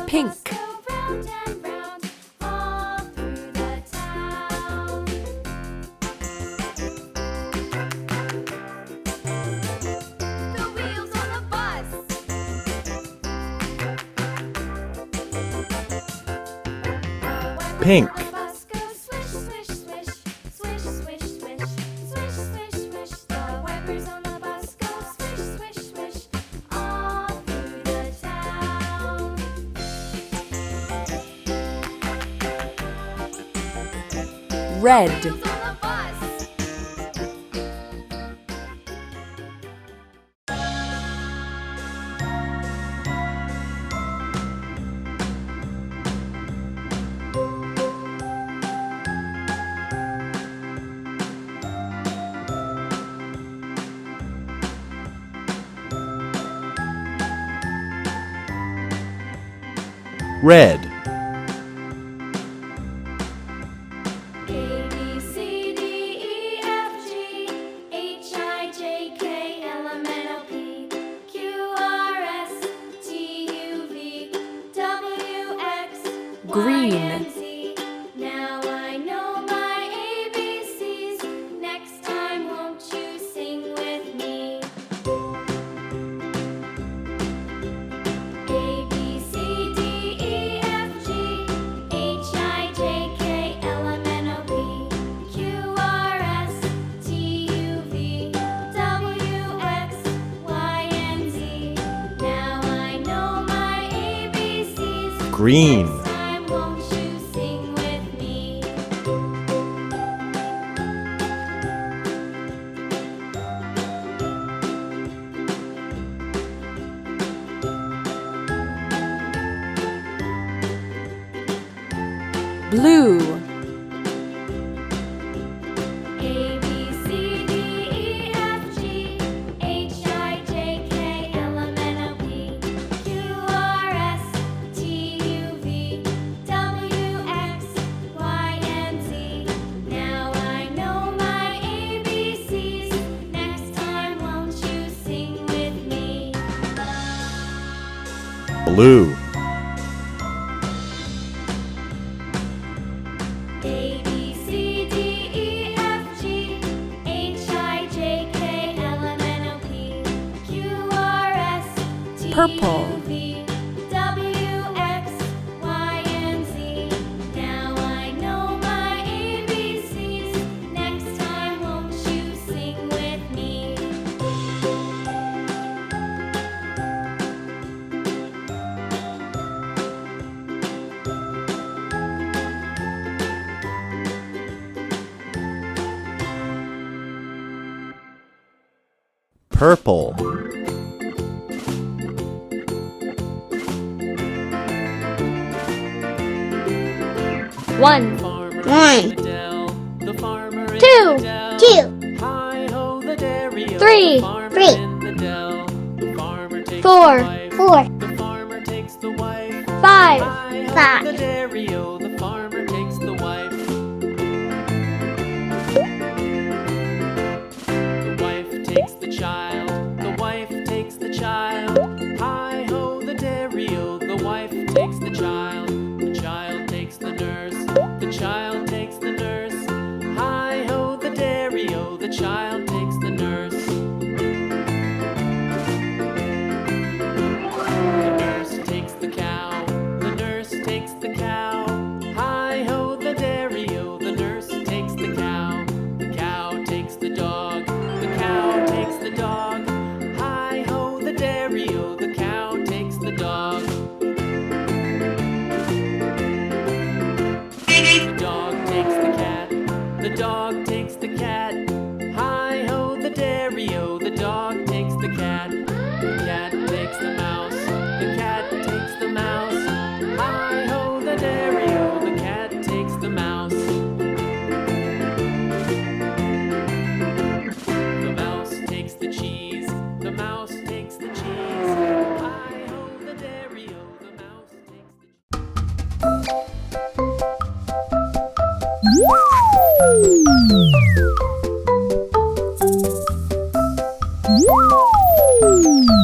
Pink. Pink. Red. Red. Green. Now I know my ABCs. Next time, won't you sing with me? A, B, C, D, E, F, G, H, I, J, K, L, M, N, O, P, Q, R, S, T, U, V, W, X, Y, and Z. Now I know my ABCs. Green. Next time, won't you sing with me? Blue. A, B, C, D, E, F, G, H, I, J, K, L, M, N, O, P, Q, R, S, T, U, V, W, X, Y, and Z. Now I know my ABCs. Next time, won't you sing with me? Blue. A, B, C, D, E, F, G, H, I, J, K, L, M, N, O, P, Q, R, S, T, Purple. U, V, W, X, Y, and Z. Now I know my ABCs. Next time, won't you sing with me? Purple. One, two, three, four, five, dairy-o, the dog takes the cat. The cat takes the mouse. The cat takes the mouse. Hi-ho, the dairy-o, the cat takes the mouse. The mouse takes the cheese. The mouse takes the cheese. Hi-ho, the dairy-o, the mouse takes the cheese.